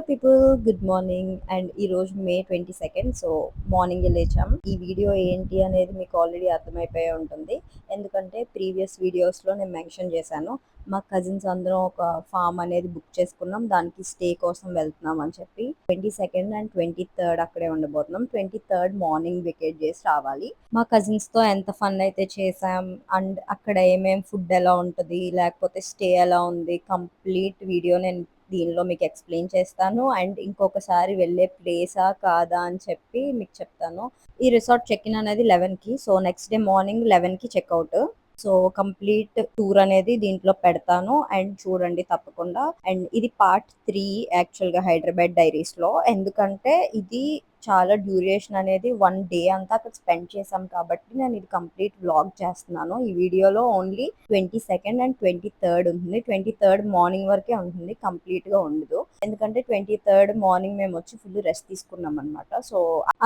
People, good morning. And ఈరోజు మే 22. So morning లేచాం. ఈ video ఏంటి అనేది మీకు ఆల్రెడీ అర్థమైపోయి ఉంటుంది. ఎందుకంటే ప్రీవియస్ వీడియోస్లో నేను మెన్షన్ చేశాను, మా కజిన్స్ అందరం ఒక ఫామ్ అనేది బుక్ చేసుకున్నాం, దానికి స్టే కోసం వెళ్తున్నాం అని చెప్పి. 22 అండ్ 23 అక్కడే ఉండబోతున్నాం. 23 మార్నింగ్ వికెట్ చేసి రావాలి. మా కజిన్స్తో ఎంత ఫన్ అయితే చేసాం, అండ్ అక్కడ ఏమేం ఫుడ్ ఎలా ఉంటుంది, లేకపోతే స్టే ఎలా ఉంది, కంప్లీట్ వీడియో నేను దీనిలో మీకు ఎక్స్ప్లెయిన్ చేస్తాను. అండ్ ఇంకొకసారి వెళ్ళే ప్లేసా కాదా అని చెప్పి మీకు చెప్తాను. ఈ రిసార్ట్ చెక్ ఇన్ అనేది 11కి. సో నెక్స్ట్ డే మార్నింగ్ 11కి చెక్అవుట్. సో కంప్లీట్ టూర్ అనేది దీంట్లో పెడతాను అండ్ చూడండి తప్పకుండా. అండ్ ఇది పార్ట్ 3 యాక్చువల్గా హైదరాబాద్ డైరీస్లో, ఎందుకంటే ఇది చాలా డ్యూరేషన్ అనేది 1 డే అంతా అక్కడ స్పెండ్ చేసాం కాబట్టి నేను ఇది కంప్లీట్ వ్లాగ్ చేస్తున్నాను. ఈ వీడియోలో ఓన్లీ 22 అండ్ 23 ఉంటుంది. 23 మార్నింగ్ వరకే ఉంటుంది, కంప్లీట్గా ఉండదు. ఎందుకంటే 23 మార్నింగ్ మేము వచ్చి ఫుల్ రెస్ట్ తీసుకున్నాం అనమాట. సో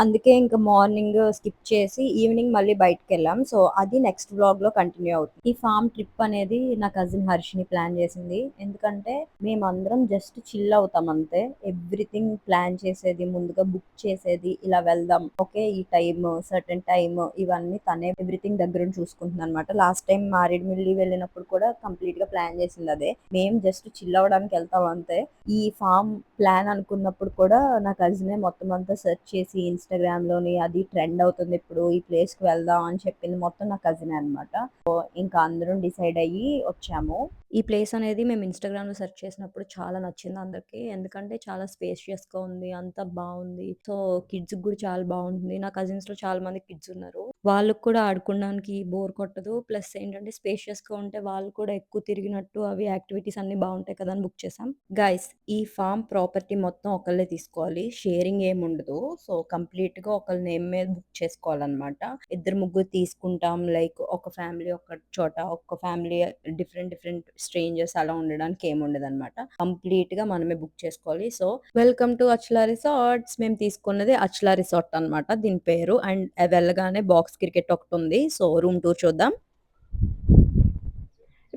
అందుకే ఇంకా మార్నింగ్ స్కిప్ చేసి ఈవినింగ్ మళ్ళీ బయటకు వెళ్ళాం. సో అది నెక్స్ట్ వ్లాగ్లో కంటిన్యూ అవుతుంది. ఈ ఫామ్ ట్రిప్ అనేది నా కజిన్ హర్షిని ప్లాన్ చేసింది. ఎందుకంటే మేమందరం జస్ట్ చిల్ అవుతాం అంతే. ఎవ్రీథింగ్ ప్లాన్ చేసేది, ముందుగా బుక్ చేసేది, ఇలా వెళ్దాం, ఓకే ఈ టైమ్ సర్టెన్ టైమ్, ఇవన్నీ తనే ఎవ్రీథింగ్ దగ్గర చూసుకుంటుంది అనమాట. లాస్ట్ టైం మారేడుమిల్లి వెళ్ళినప్పుడు కూడా కంప్లీట్ గా ప్లాన్ చేసింది అదే. మేము జస్ట్ చిల్ అవ్వడానికి వెళ్తాం అంతే. ఈ ఫామ్ ప్లాన్ అనుకున్నప్పుడు కూడా నా కజినే మొత్తం అంతా సెర్చ్ చేసి ఇన్స్టాగ్రామ్ లోని అది ట్రెండ్ అవుతుంది ఇప్పుడు, ఈ ప్లేస్ కి వెళ్దాం అని చెప్పింది మొత్తం నా కజినే అనమాట. సో ఇంకా అందరం డిసైడ్ అయ్యి వచ్చాము. ఈ ప్లేస్ అనేది మేము ఇన్స్టాగ్రామ్లో సెర్చ్ చేసినప్పుడు చాలా నచ్చింది అందరికి. ఎందుకంటే చాలా స్పేషియస్గా ఉంది, అంత బాగుంది. సో కిడ్స్కి కూడా చాలా బాగుంటుంది. నా కజిన్స్లో చాలా మంది కిడ్స్ ఉన్నారు, వాళ్ళకు కూడా ఆడుకోవడానికి బోర్ కొట్టదు. ప్లస్ ఏంటంటే స్పేషియస్గా ఉంటే వాళ్ళు కూడా ఎక్కువ తిరిగినట్టు, అవి యాక్టివిటీస్ అన్ని బాగుంటాయి కదా అని బుక్ చేసాం. గైస్, ఈ ఫామ్ ప్రాపర్టీ మొత్తం ఒకళ్ళే తీసుకోవాలి, షేరింగ్ ఏమి ఉండదు. సో కంప్లీట్గా ఒకళ్ళ నేమ్ మీద బుక్ చేసుకోవాలన్నమాట. ఇద్దరు ముగ్గురు తీసుకుంటాం, లైక్ ఒక ఫ్యామిలీ ఒక చోట, ఒక ఫ్యామిలీ డిఫరెంట్ స్ట్రేంజర్స్ అలా ఉండడానికి ఏమి ఉండదు అనమాట. కంప్లీట్ గా మనమే బుక్ చేసుకోవాలి. So welcome to Achla resorts. మేము తీసుకున్నది అచ్లా రిసార్ట్ అనమాట దీని పేరు. అండ్ వెళ్ళగానే బాక్స్ క్రికెట్ ఒకటి ఉంది. సో రూమ్ టూర్ చూద్దాం.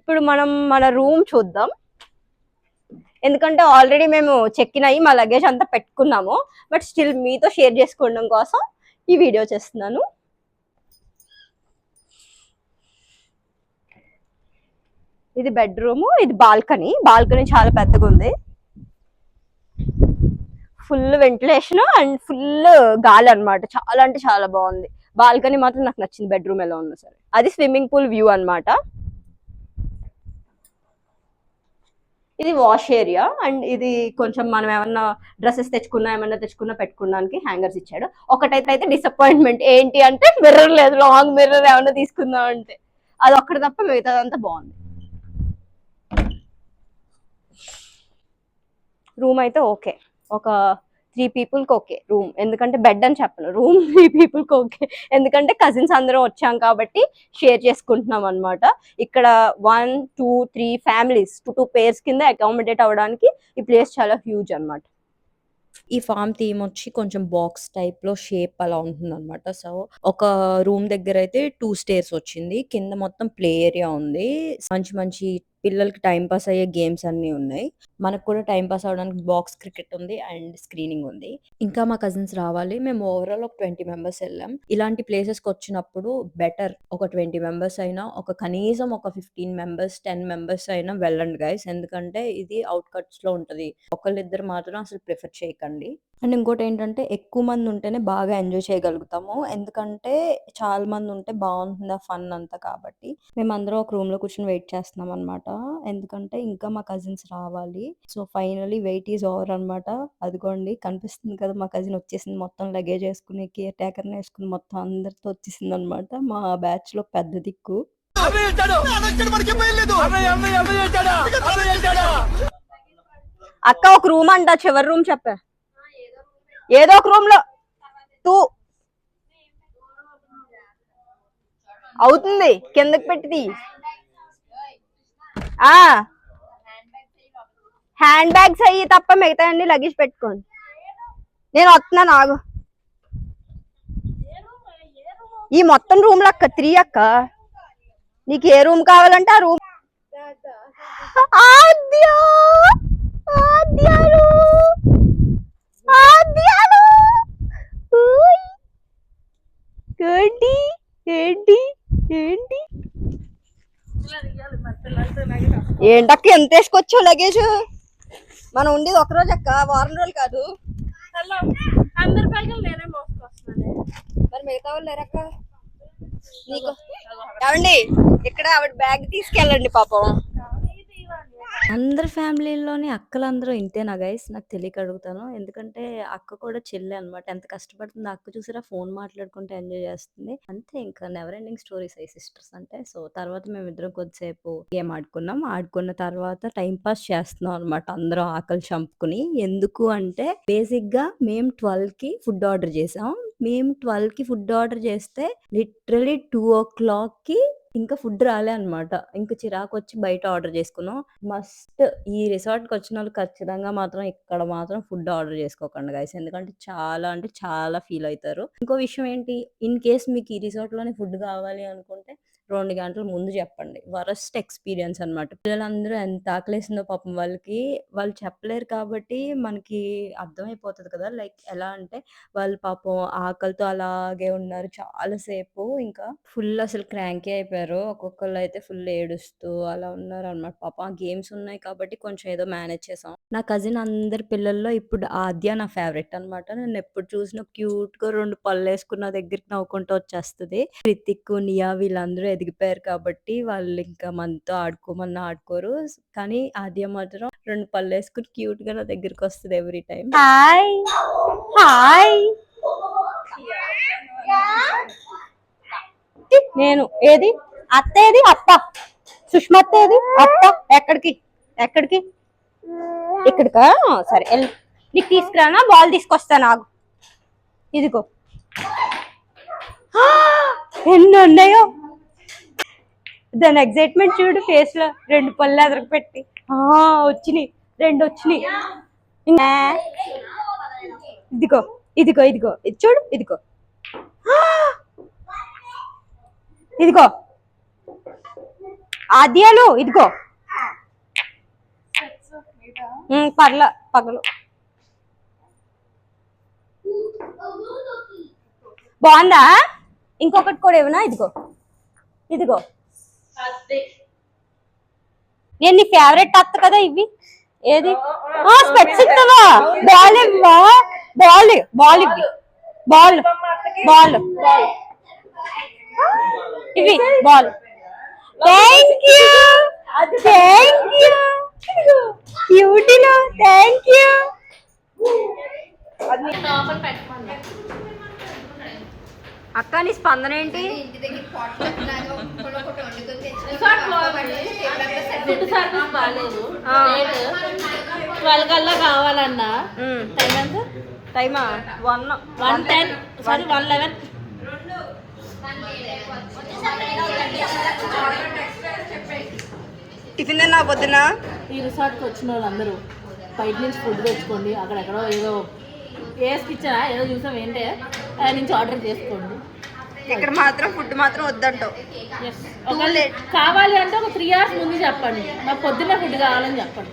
ఇప్పుడు మనం మన రూమ్ చూద్దాం. ఎందుకంటే ఆల్రెడీ మేము చెక్ ఇన్ అయ్యి మా లగేజ్ అంతా పెట్టుకున్నాము, బట్ స్టిల్ మీతో షేర్ చేసుకోవడం కోసం ఈ వీడియో చేస్తున్నాను. ఇది బెడ్రూమ్, ఇది బాల్కనీ. బాల్కనీ చాలా పెద్దగా ఉంది, ఫుల్ వెంటిలేషన్ అండ్ ఫుల్ గాలి అనమాట. చాలా అంటే చాలా బాగుంది. బాల్కనీ మాత్రం నాకు నచ్చింది, బెడ్రూమ్ ఎలా ఉన్నా సరే. అది స్విమ్మింగ్ పూల్ వ్యూ అనమాట. ఇది వాష్ ఏరియా. అండ్ ఇది కొంచెం మనం ఏమన్నా డ్రెస్సెస్ ఏమన్నా తెచ్చుకున్నా పెట్టుకోవడానికి హ్యాంగర్స్ ఇచ్చాడు. ఒకటైతే డిసప్పాయింట్మెంట్ ఏంటి అంటే మిర్రర్ లేదు. లాంగ్ మిర్రర్ ఏమన్నా తీసుకుందాం అంటే అది ఒక్కటి తప్ప మిగతాదంతా బాగుంది. రూమ్ అయితే ఓకే, ఒక 3 పీపుల్కి ఓకే రూమ్. ఎందుకంటే బెడ్ అని చెప్పను, రూమ్ 3 పీపుల్కి ఓకే. ఎందుకంటే కజిన్స్ అందరం వచ్చాం కాబట్టి షేర్ చేసుకుంటున్నాం అనమాట. ఇక్కడ 1, 2, 3 ఫ్యామిలీస్ 2 పేర్స్ కింద అకామిడేట్ అవ్వడానికి ఈ ప్లేస్ చాలా హ్యూజ్ అనమాట. ఈ ఫామ్ థీమ్ వచ్చి కొంచెం బాక్స్ టైప్ లో షేప్ అలా ఉంటుంది అనమాట. సో ఒక రూమ్ దగ్గర అయితే 2 స్టేర్స్ వచ్చింది, కింద మొత్తం ప్లే ఏరియా ఉంది, మంచి పిల్లలకి టైం పాస్ అయ్యే గేమ్స్ అన్ని ఉన్నాయి. మనకు కూడా టైం పాస్ అవడానికి బాక్స్ క్రికెట్ ఉంది అండ్ స్క్రీనింగ్ ఉంది. ఇంకా మా కజిన్స్ రావాలి. మేము ఓవరాల్ ఒక 20 మెంబర్స్ వెళ్ళాం. ఇలాంటి ప్లేసెస్ కి వచ్చినప్పుడు బెటర్ ఒక 20 మెంబర్స్ అయినా, ఒక కనీసం ఒక 15 మెంబర్స్ 10 మెంబర్స్ అయినా వెళ్ళండి గైస్. ఎందుకంటే ఇది అవుట్కట్స్ లో ఉంటది, ఒకళ్ళిద్దరు మాత్రం అసలు ప్రిఫర్ చేయకండి. అండ్ ఇంకోటి ఏంటంటే ఎక్కువ మంది ఉంటేనే బాగా ఎంజాయ్ చేయగలుగుతాము. ఎందుకంటే చాలా మంది ఉంటే బాగుంటుంది ఆ ఫన్ అంతా. కాబట్టి మేమందరం ఒక రూమ్ లో కూర్చొని వెయిట్ చేస్తున్నాం అనమాట. ఎందుకంటే ఇంకా మా కజిన్స్ రావాలి. So finally wait is over అనమాట. అదిగోండి కనిపిస్తుంది కదా, మా కజిన్ వచ్చేసింది. మొత్తం లగేజ్ వేసుకుని, కేర్ టేకర్ వేసుకుని మొత్తం అందరితో వచ్చేసింది అనమాట. మా బ్యాచ్ లో పెద్ద దిక్కు. అక్క ఒక రూమ్ అంట, చివరి రూమ్ చెప్పా, ఏదో ఒక రూమ్ లో 2 అవుతుంది. కిందకి పెట్టింది హ్యాండ్ బ్యాగ్స్ అయ్యి తప్ప మిగతా అన్ని లగేజ్ పెట్టుకోండి. నేను వస్తున్నాను ఆగు. ఈ మొత్తం రూమ్ లో అక్క 3 అక్క, నీకు ఏ రూమ్ కావాలంటే ఆ రూమ్. ఏంటి ఏంటి ఏంటి ఏంటక్క ఎంత వేసుకొచ్చావు లగేజ్? మనం ఉండేది ఒక రోజు అక్క, వారం రోజులు కాదు. అందరి బ్యాగులు నేనే మోసుకొస్తున్నాను. మరి మిగతా వాళ్ళు లేరక్క నీకు? ఏమండి ఇక్కడ ఆవిడ బ్యాగ్ తీసుకెళ్ళండి పాపం. అందరి ఫ్యామిలీలోని అక్కలందరూ ఇంతేనా గైస్? నాకు తెలియక అడుగుతాను. ఎందుకంటే అక్క కూడా చెల్లి అనమాట. ఎంత కష్టపడుతుంది అక్క, చూసారా? ఫోన్ మాట్లాడుకుంటూ ఎంజాయ్ చేస్తుంది. అంతే, ఇంకా నెవర్ ఎండింగ్ స్టోరీస్ అయ్యి సిస్టర్స్ అంటే. సో తర్వాత మేమిద్దరం కొద్దిసేపు గేమ్ ఆడుకున్నాం. ఆడుకున్న తర్వాత టైం పాస్ చేస్తున్నాం అనమాట, అందరం ఆకలి చంపుకుని. ఎందుకు అంటే బేసిక్ గా మేము 12కి ఫుడ్ ఆర్డర్ చేసాం. మేము 12కి ఫుడ్ ఆర్డర్ చేస్తే లిటరలీ 2 o'clockకి ఇంకా ఫుడ్ రాలే అనమాట. ఇంకా చిరాకు వచ్చి బయట ఆర్డర్ చేసుకున్నాం. మస్ట్ ఈ రిసార్ట్కి వచ్చిన వాళ్ళు ఖచ్చితంగా మాత్రం ఇక్కడ మాత్రం ఫుడ్ ఆర్డర్ చేసుకోకండి గైస్, ఎందుకంటే చాలా అంటే చాలా ఫీల్ అవుతారు. ఇంకో విషయం ఏంటి, ఇన్ కేస్ మీకు ఈ రిసార్ట్ లోనే ఫుడ్ కావాలి అనుకుంటే 2 గంటల ముందు చెప్పండి. వరస్ట్ ఎక్స్పీరియన్స్ అనమాట. పిల్లలందరూ ఎంత ఆకలేసిందో పాపం వాళ్ళకి, వాళ్ళు చెప్పలేరు కాబట్టి మనకి అర్థమైపోతుంది కదా. లైక్ ఎలా అంటే వాళ్ళు పాపం ఆకలితో అలాగే ఉన్నారు చాలా సేపు. ఇంకా ఫుల్ అసలు క్రాంకీ అయిపోయారు. ఒక్కొక్కళ్ళు అయితే ఫుల్ ఏడుస్తూ అలా ఉన్నారు అనమాట. పాపం ఆ గేమ్స్ ఉన్నాయి కాబట్టి కొంచెం ఏదో మేనేజ్ చేసాం. నా కజిన్ అందరి పిల్లల్లో ఇప్పుడు ఆద్య నా ఫేవరెట్ అనమాట. నేను ఎప్పుడు చూసినా క్యూట్ గా 2 పళ్ళు వేసుకున్న దగ్గరికి నవ్వుకుంటూ వచ్చేస్తుంది. రితిక్, నియా వీళ్ళందరూ ఎదిగిపోయారు కాబట్టి వాళ్ళు ఇంకా మనతో ఆడుకోమన్నా ఆడుకోరు. కానీ ఆద్య మాత్రం 2 పళ్ళు వేసుకుని క్యూట్ గా నా దగ్గరికి వస్తుంది ఎవ్రీ టైం. Hi hi. నేను ఏది అత్త, ఏది అత్త, సుష్మత్త ఏది అత్త? ఎక్కడికి ఎక్కడికి? ఇక్కడికా? సరే వెళ్ళు. నీకు తీసుకురానా? బాల్ తీసుకొస్తా నాకు. ఇదిగో. ఎన్ని ఉన్నాయో దాని ఎగ్జైట్మెంట్ చూడు ఫేస్ లో. 2 పళ్ళు ఎదరకు పెట్టి వచ్చినాయి, 2 వచ్చినాయి. ఇదిగో ఇదిగో ఇదిగో, ఇది చూడు, ఇదిగో ఇదిగో ఆద్యాలు, ఇదిగో. పగలు బాగుందా? ఇంకొకటి కూడా ఏమన్నా? ఇదిగో ఇదిగో. నేను నీ ఫేవరెట్ అత్త కదా. ఇవి ఏది? స్పెట్స్ ఇస్తావా? బాల్ ఇవ్వా? బాల్ బాల్ ఇవ్వి, బాల్ బాల్ ఇవి ball. Thank you thank you క్యూటీలో, థ్యాంక్ యూ. అక్క నీ స్పందన ఏంటి? వాళ్ళకల్లా కావాలన్నా టైమా 1:10 సారీ 1:11. టిఫిన్ తిన్నా పొద్దున? ఈ రిసార్ట్కి వచ్చిన వాళ్ళందరూ బయట నుంచి ఫుడ్ తెచ్చుకోండి. అక్కడెక్కడో ఏదో వేసుకిచ్చారా ఏదో చూసాం ఏంటే దాని నుంచి ఆర్డర్ చేసుకోండి. ఇక్కడ మాత్రం ఫుడ్ మాత్రం వద్దంటావు. కావాలి అంటే ఒక 3 hours ముందు చెప్పండి, మాకు పొద్దున్నే ఫుడ్ కావాలని చెప్పండి.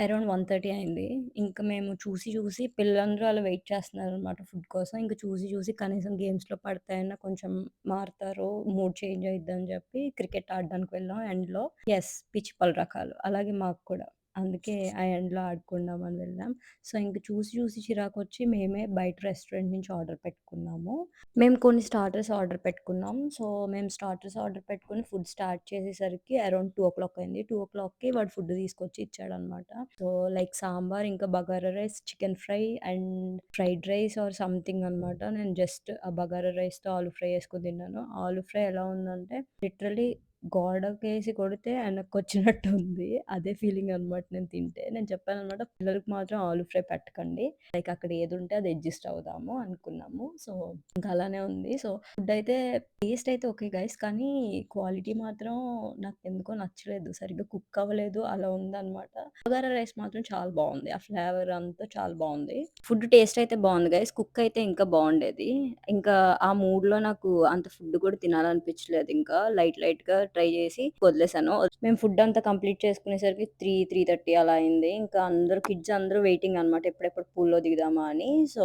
అరౌండ్ 1:30 అయింది. ఇంకా మేము చూసి చూసి పిల్లలందరూ అలా వెయిట్ చేస్తున్నారు అనమాట ఫుడ్ కోసం. ఇంకా చూసి చూసి కనీసం గేమ్స్లో పడతాయన్నా కొంచెం మారుతారు, మూడ్ చేంజ్ అయిద్దని చెప్పి క్రికెట్ ఆడడానికి వెళ్ళాం ఎండ్లో. ఎస్, పిచ్చి పలు రకాలు అలాగే మాకు కూడా. అందుకే ఆ ఎండ్లో ఆడుకుందామని వెళ్ళాం. సో ఇంక చూసి చూసి చిరాకు వచ్చి మేమే బయట రెస్టారెంట్ నుంచి ఆర్డర్ పెట్టుకున్నాము. మేము కొన్ని స్టార్టర్స్ ఆర్డర్ పెట్టుకున్నాం. సో మేము స్టార్టర్స్ ఆర్డర్ పెట్టుకుని ఫుడ్ స్టార్ట్ చేసేసరికి అరౌండ్ 2 o'clock అయింది. 2 o'clockకి వాడు ఫుడ్ తీసుకొచ్చి ఇచ్చాడనమాట. సో లైక్ సాంబార్, ఇంకా bagara rice, chicken fry and fried rice or something అనమాట. నేను జస్ట్ ఆ బగారా రైస్తో ఆలు ఫ్రై వేసుకుని తిన్నాను. ఆలు ఫ్రై ఎలా ఉందంటే లిటరలీ గోడకేసి కొడితే వెనక్కొచ్చినట్టు ఉంది. అదే ఫీలింగ్ అనమాట నేను తింటే. నేను చెప్పాను అనమాట, పిల్లలకి మాత్రం ఆలు ఫ్రై పెట్టకండి, లైక్ అక్కడ ఏది ఉంటే అది అడ్జస్ట్ అవుదాము అనుకున్నాము. సో ఇంకా అలానే ఉంది. సో ఫుడ్ అయితే టేస్ట్ అయితే ఓకే గైస్, కానీ క్వాలిటీ మాత్రం నాకు ఎందుకో నచ్చలేదు, సరిగ్గా కుక్ అవ్వలేదు, అలా ఉందన్నమాట. బగారా రైస్ మాత్రం చాలా బాగుంది, ఆ ఫ్లేవర్ అంతా చాలా బాగుంది. ఫుడ్ టేస్ట్ అయితే బాగుంది గైస్, కుక్ అయితే ఇంకా బాగుండేది. ఇంకా ఆ మూడ్లో నాకు అంత ఫుడ్ కూడా తినాలనిపించలేదు. ఇంకా లైట్ గా ట్రై చేసి వదిలేసాను. మేము ఫుడ్ అంతా కంప్లీట్ చేసుకునేసరికి 3:30 అలా అయింది. ఇంకా అందరూ కిడ్స్ అందరూ వెయిటింగ్ అనమాట, ఎప్పుడెప్పుడు పూల్లో దిగుదామా అని. సో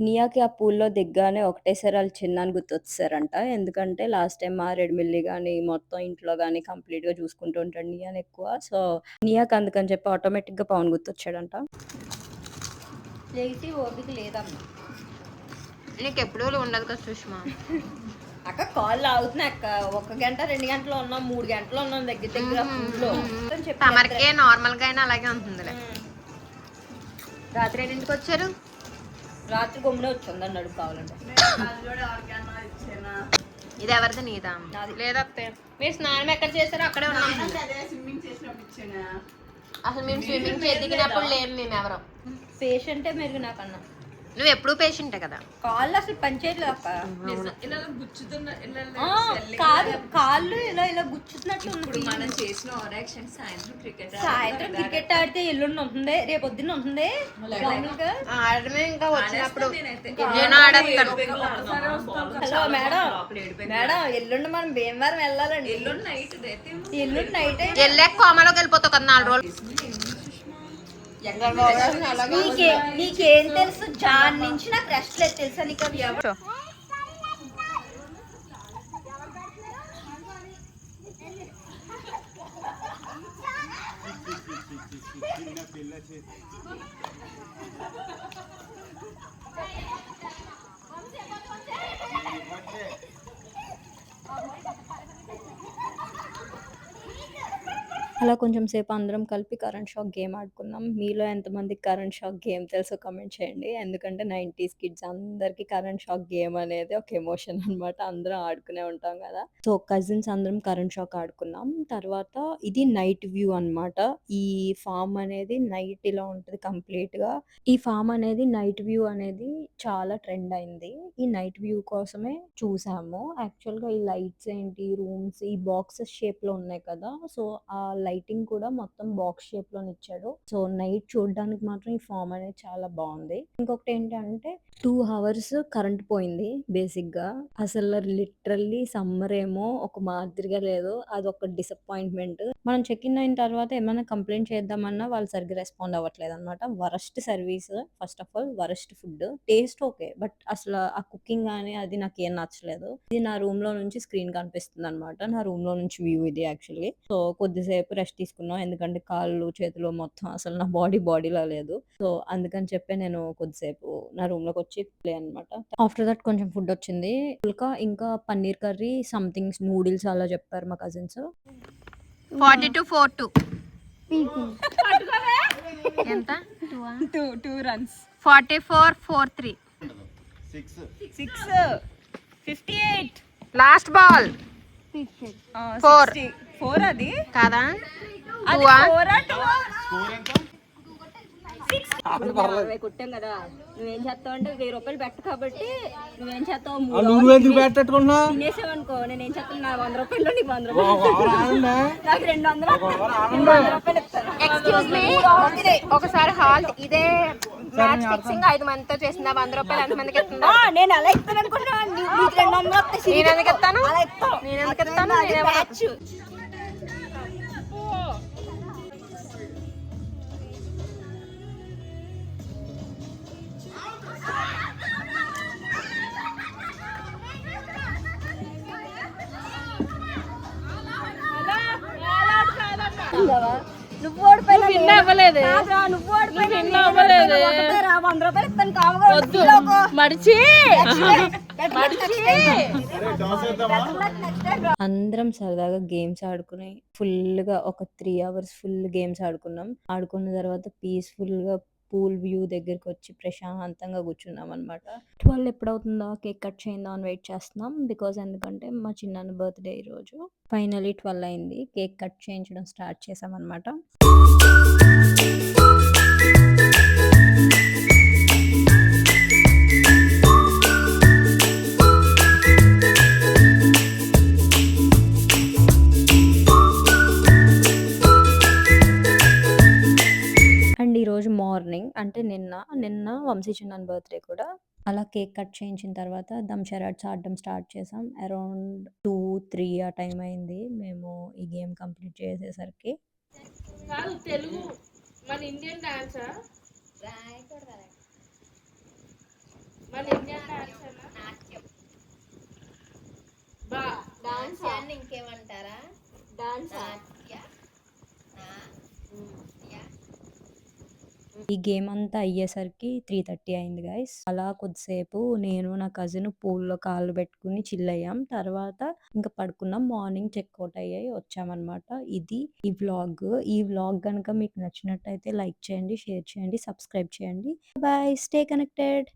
నియాకి ఆ పూల్లో దిగ్గానే ఒకటేసారి వాళ్ళు చిన్నాన్ని గుర్తొచ్చేసారంట. ఎందుకంటే లాస్ట్ టైం మారేడుమిల్లి గాని, మొత్తం ఇంట్లో గాని కంప్లీట్‌గా చూసుకుంటూ ఉంటాడు నియాని ఎక్కువ. సో, నియాకి అందుకని చెప్పి ఆటోమేటిక్‌గా పవన్ గుర్తొచ్చాడంట. లేచి ఓపిక లేదమ్మా. నీకు ఎప్పుడూ ఉండదు కదా సుష్మా. అక్క కాళ్ళు ఆగుతున్నాయి అక్క. 1 గంట 2 గంటలు ఉన్నాం, 3 గంటలు ఉన్నాం దగ్గర దగ్గర ఫుడ్లో. తమరికే నార్మల్ గా అయినా అలాగే ఉంటుందిలే. రాత్రి ఎన్నింటికి వచ్చారు? రాత్రి గమ్మునే వచ్చింది అన్నాడు కావాలంటే. ఇది ఎవరిది నీదా? లేదా మీరు స్నానం ఎక్కడ చేశారో అక్కడే ఉన్నాం. అసలు మేము స్విమ్మింగ్ దిగినప్పుడు లేము మేము ఎవరో. పేషెంటే మెరుగు నాకన్నా. నువ్వు ఎప్పుడు పేషెంటే కదా. కాళ్ళు అసలు పనిచేయట్లేదు అక్క. కాదు కాళ్ళు ఇలా ఇలా గుచ్చుతున్నట్లు ఉంది. మనం చేసిన ఓవరాక్షన్ సాయంత్రం క్రికెట్ ఆడితే ఎల్లుండి ఉంటుంది, రేపు పొద్దున్న ఉంటుంది. మామూలుగా ఆడమే ఇంకా వచ్చినప్పుడు నేను ఆడేస్తాను. హలో మేడం, మేడం ఎల్లుండి మనం భీమవరం వెళ్ళాలండి. ఎల్లుండి నైట్ వెళ్ళాక కోమలోకి వెళ్ళిపోతావు కదా 4 రోజులు. నీకేం తెలుసు? జాన్ నుంచి నాకు రెస్ట్ లేదు తెలుసా నీకు? అవి ఎవరు అలా కొంచెం సేపు అందరం కలిపి కరెంట్ షాక్ గేమ్ ఆడుకున్నాం. మీలో ఎంతమందికి కరెంట్ షాక్ గేమ్ తెలుసో కామెంట్ చేయండి. ఎందుకంటే 90s కిడ్స్ అందరికీ కరెంట్ షాక్ గేమ్ అనేది ఒక ఎమోషన్ అనమాట. అందరం ఆడుకునే ఉంటాం కదా. సో కజిన్స్ అందరం కరెంట్ షాక్ ఆడుకున్నాం. తర్వాత ఇది నైట్ వ్యూ అనమాట. ఈ ఫామ్ అనేది నైట్ ఇలా ఉంటుంది కంప్లీట్‌గా. ఈ ఫామ్ అనేది నైట్ వ్యూ అనేది చాలా ట్రెండ్ అయింది. ఈ నైట్ వ్యూ కోసమే చూసాము. యాక్చువల్‌గా ఈ లైట్స్ ఏంటి, రూమ్స్ ఈ బాక్సెస్ షేప్‌లో ఉన్నాయి కదా. సో ఆ లైటింగ్ కూడా మొత్తం బాక్స్ షేప్ లోనే ఇచ్చాడు. సో నైట్ చూడడానికి మాత్రం ఈ ఫామ్ అనేది చాలా బాగుంది. ఇంకొకటి ఏంటంటే 2 అవర్స్ కరెంట్ పోయింది బేసిక్ గా. అసలు లిటరల్లీ సమ్మర్ ఏమో ఒక మాదిరిగా లేదు. అదొక డిసప్పాయింట్మెంట్. మనం చెక్ ఇన్ అయిన తర్వాత ఏమైనా కంప్లైంట్ చేద్దామన్నా వాళ్ళు సరిగ్గా రెస్పాండ్ అవ్వట్లేదు అనమాట. Worst service, first of all worst food. Taste okay, but అసలు ఆ కుకింగ్ కానీ అది నాకు ఏం నచ్చలేదు. ఇది నా రూమ్ లో నుంచి స్క్రీన్ కనిపిస్తుంది అనమాట. నా రూమ్ లో నుంచి వ్యూ ఇది యాక్చువల్లీ. సో కొద్దిసేపు రెస్ట్ తీసుకున్నాం. ఎందుకంటే కాళ్ళు చేతులు మొత్తం అసలు నా బాడీలా లేదు. సో అందుకని చెప్పి నేను కొద్దిసేపు నా రూమ్ లోకి వచ్చి ప్లే అనమాట. ఆఫ్టర్ దట్ కొంచెం ఫుడ్ వచ్చింది. ఇంకా పన్నీర్ కర్రీ, సంథింగ్ నూడిల్స్ అలా చెప్పారు మా కజిన్స్. 42-42 ఎంత? 2 runs 44-43 6 58 లాస్ట్ బాల్ 4 అది కాదా? అది 4 కొట్టాం కదా. నువ్వేం చేస్తావు అంటే 1000 రూపాయలు పెట్ట కాబట్టి నువ్వేం చేస్తావు తినేసావు అనుకో. నేనేం చేస్తాను, నా 100 రూపాయలు నీకు 100 రూపాయలు, నాకు 200 రూపాయలు ఇస్తాను. ఎక్స్క్యూజ్ మీ, ఒకసారి హాల్ ఇదే మ్యాచ్ ఫిక్సింగ్ 5 మందితో చేసిందా? 100 రూపాయలు ఎంత మందికి ఇస్తుందా? నేను అలా ఇస్తాను అనుకున్నా. నీకు 200 వస్తాయి. నేను ఎందుకు ఇస్తాను? అలా ఇస్తాను. నేను ఎందుకు ఇస్తాను? బ్యాచ్. నువ్వు ఓడిపోయినా నువ్వు ఓడిపోయినా 100 రూపాయలు ఇస్తాను కావుగా. మడిచి అందరం సరదాగా గేమ్స్ ఆడుకుని ఫుల్గా ఒక 3 అవర్స్ ఫుల్ గేమ్స్ ఆడుకున్నాం. ఆడుకున్న తర్వాత పీస్ఫుల్గా పూల్ వ్యూ దగ్గరికి వచ్చి ప్రశాంతంగా కూర్చున్నాం అనమాట. 12 ఎప్పుడవుతుందా కేక్ కట్ చేయిందా అని వెయిట్ చేస్తున్నాం. ఎందుకంటే మా చిన్నాన్న బర్త్డే ఈరోజు. ఫైనలీ 12 అయింది. కేక్ కట్ చేయించడం స్టార్ట్ చేసాం అనమాట. అండ్ ఈరోజు మార్నింగ్ అంటే అంటే నిన్న వంశీ చిన్నన్ బర్త్‌డే కూడా. అలా కేక్ కట్ చేయించిన తర్వాత దమ్ షరాట్స్ ఆడడం స్టార్ట్ చేసాం. అరౌండ్ 2, 3 ఆ టైం అయింది మేము ఈ గేమ్ కంప్లీట్ చేసేసరికి. కాదు తెలుగు మన ఇండియన్ డాన్సా మన ఇండియన్ డాన్సేనా బా డాన్స్ ఇంకేమంటారా డాన్స్ ఈ గేమ్ అంతా అయ్యేసరికి 3:30 అయింది గైస్. అలా కొద్దిసేపు నేను నా కజిన్ పూల్‌లో కాళ్ళు పెట్టుకొని చిల్ అయ్యాం. తర్వాత ఇంకా పడుకున్నాం. మార్నింగ్ చెక్‌ఔట్ అయ్యాయి వచ్చామన్నమాట. ఇది ఈ వ్లాగ్. ఈ వ్లాగ్ గనుక మీకు నచ్చినట్టయితే లైక్ చేయండి, షేర్ చేయండి, సబ్స్క్రైబ్ చేయండి. బాయ్. Stay connected.